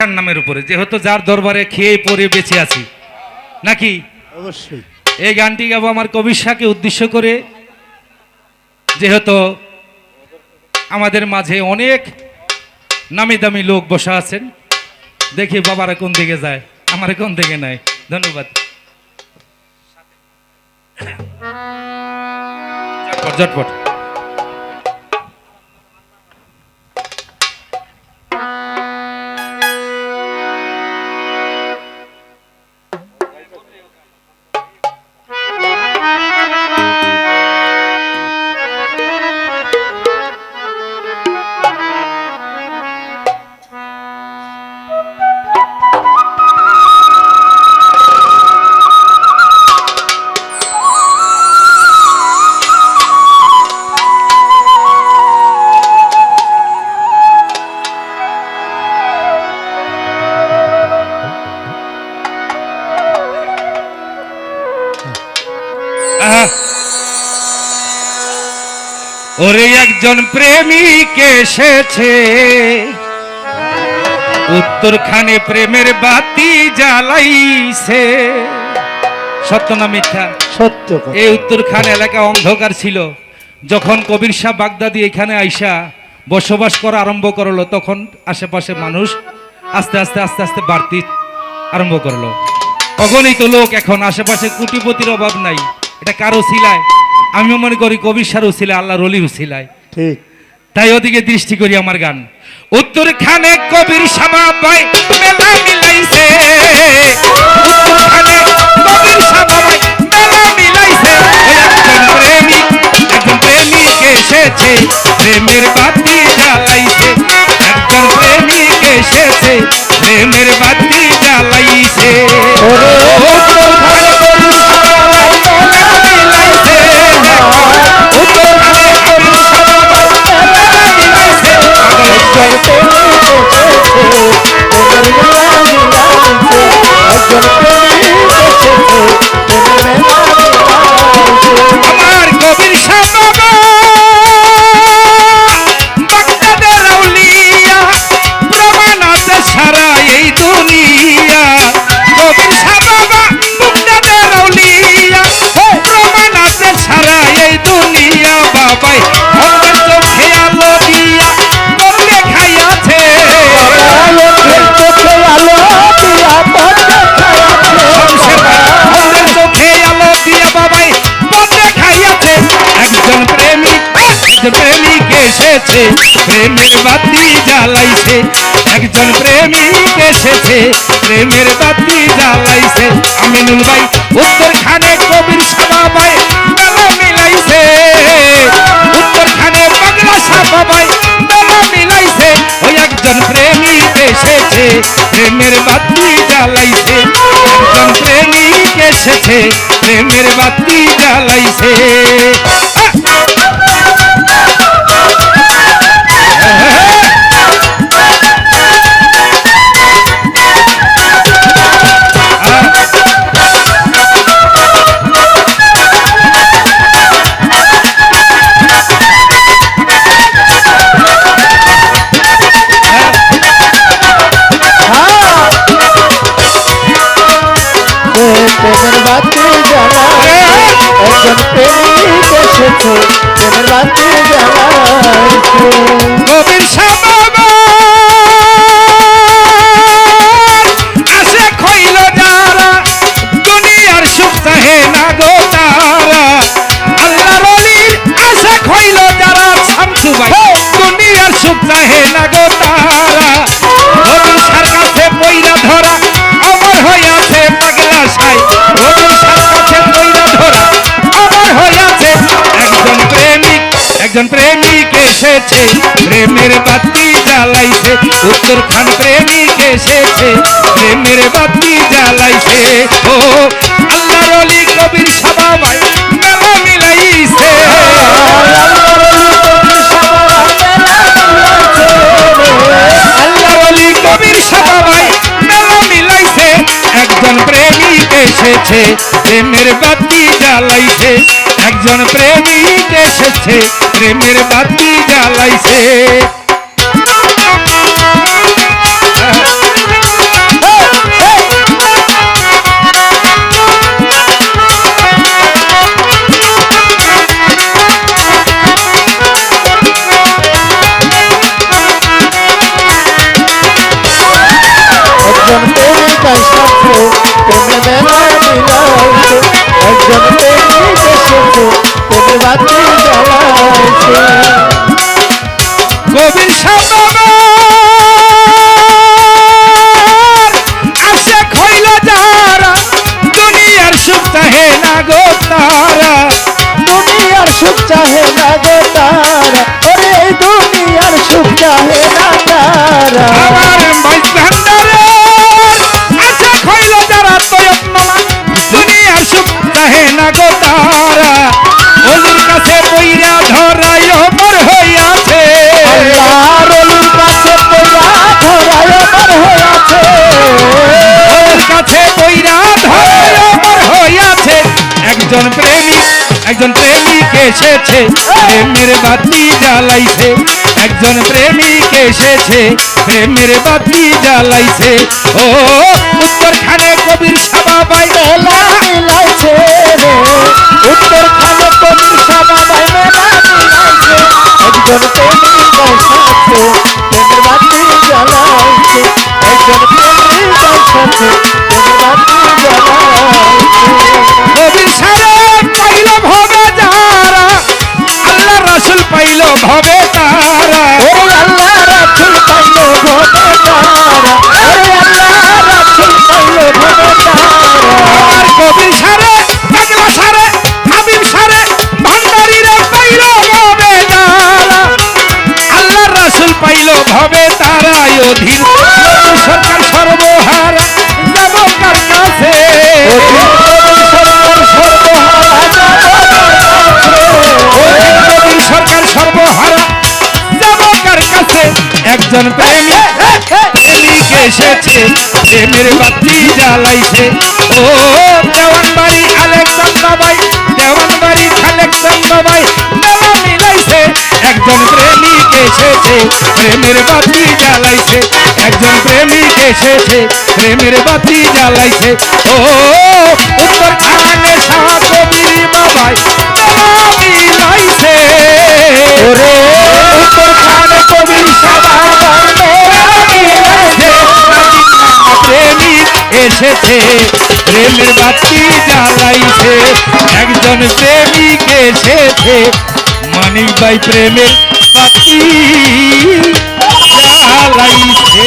নামের উপরে যেহেতু যার দরবারে খেয়ে পরে বেঁচে আছি নাকি অবশ্যই এই গানটি গাবো আমার কবির শাহকে উদ্দেশ্য করে। যেহেতু আমাদের মাঝে অনেক নামি দামি লোক বসা আছেন, দেখি বাবারা কোন দিকে যায়, আমার কোন দিকে নাই। ধন্যবাদ। ঝটপট ওরে একজন প্রেমিক এসেছে উত্তরখানে প্রেমের বাতি জ্বালাইছে। সত্য না মিথ্যা? সত্য কথা। এই উত্তরখান এলাকা অন্ধকার ছিল। যখন কবির শাহ বাগদাদি এখানে আইসা বসবাস করা আরম্ভ করলো, তখন আশেপাশে মানুষ আস্তে আস্তে আস্তে আস্তে বাড়তি আরম্ভ করলো। অগণিত লোক, এখন আশেপাশে কোটিপতির অভাব নাই। এটা কারো ছিলায়? আমি মনে করি কবির শাহরও ছিল, আল্লাহর ওলির ছিলায়। ঠিক, তাই ওদিকে দৃষ্টি করি আমার গান। উত্তরখানে কবির শাহ বাবাই মেলা মিলাইছে, উত্তরখানে কবির শাহ বাবাই মেলা মিলাইছে। একজন প্রেমিক এসেছে প্রেমের বাতি জ্বালাইছে, একজন প্রেমিক এসেছে প্রেমের বাতি জ্বালাইছে। আমার কবির শাহ বাবা বাগদাদের আউলিয়া, প্রমাণ আছে সারা এই দুনিয়া। কবির শাহ বাবা বাগদাদের আউলিয়া, প্রমাণ আছে সারা এই দুনিয়া। বাবাই অন্ধের চোখে আলো দিয়া বললে খাইয়াছে, অন্ধের চোখে আলো দিয়া বাবাই বললে খাইয়াছে। একজন প্রেমিক এসেছে প্রেমের বাতি জ্বালাইছে, একজন প্রেমিক এসেছে প্রেমের বাতি জ্বালাইছে। আমিনুল ভাই উত্তরখানে কবির শাহ বাবাই মেলা মিলাইছে, উত্তরখানে বাংলা শাহ বাবাই মেলা মিলাইছে। ওই একজন প্রেমিক এসেছে প্রেমের বাতি জ্বালাইছে, একজন প্রেমিক এসেছে প্রেমের বাতি জ্বালাইছে। প্রেমের বাতি জ্বালাইছে, একজন প্রেমিক এসেছে প্রেমের বাতি জ্বালাইছে। কবির শাহ বাবা আসে খইল যারা, দুনিয়ার সুখ চাহে না গো তারা। আল্লাহর ওলির আসে খইল যারা, শামসু ভাই দুনিয়ার সুখ চাহে না গো তারা। কবির শাহর কাছে পয়রা ধরা অমর হইয়াছে পাগলা সাই, কবির শাহর কাছে পয়রা ধরা অমর হইয়াছে। একজন প্রেমিক এসেছে প্রেমের বাতি জ্বালাইছে, উত্তরখান প্রেমিক এসেছে প্রেমের বাতি জ্বালাইছে। ও আল্লাহর ওলি কবির শাহ বাবাই মেলা মিলাইছে, আল্লাহর ওলি কবির শাহ বাবাই মেলা মিলাইছে। একজন প্রেমিক এসেছে প্রেমের বাতি জ্বালাইছে, একজন প্রেমিক এসেছে প্রেমের বাতি জ্বালাইছে। এসেছে প্রেমের বাতি জ্বালাইছে একজন প্রেমিক এসেছে প্রেমের বাতি জ্বালাইছে ও উত্তরখানে কবির সভাবাই মেলা মিলাইছে রে উত্তর খানে কবির সভায় মেলা মিলাইছে একজন প্রেমিক এসেছে প্রেমের বাতি জ্বালাইছে একজন প্রেমিক এসেছে প্রেমের বাতি জ্বালাইছে কবির সারে পাইল ভবে যারা আল্লাহ রাসূল পাইল ভবে তারা ওরে আল্লাহ রাসূল পাইলো ভবে তারা ওরে আল্লাহ রাসূল পাইলো ভবে তারা আর কবির সারে পাগলা সারে হাবিব সারে ভান্ডারীরা পাইল ভবে তারা আল্লাহ রাসূল পাইল ভবে তারা অধীর সরকার সর্বহারা যাব কার কাছে অধীর সরকার সর্বহারা যাব কার কাছে একজন প্রেমিক এসেছে প্রেমের বাতি জ্বালাইছে ও দেওয়ানবাড়ি আলেকজান্ডার ভাই দেওয়ানবাড়ি আলেকজান্ডার ভাই মেলা মিলাইছে একজন প্রেমিক এসেছে প্রেমের বাতি জ্বালাইছে একজন প্রেমিক এসেছে প্রেমের বাতি জ্বালাইছে ও উত্তর খানে শাহ কবির বাবাই মেলা মিলাইছে ওরে উত্তর খানে কবির সভায় প্রেমিক এসেছে প্রেমের বাতি জ্বালাইছে একজন প্রেমিক এসেছে মানিক ভাই প্রেমের বাতি জ্বালাইছে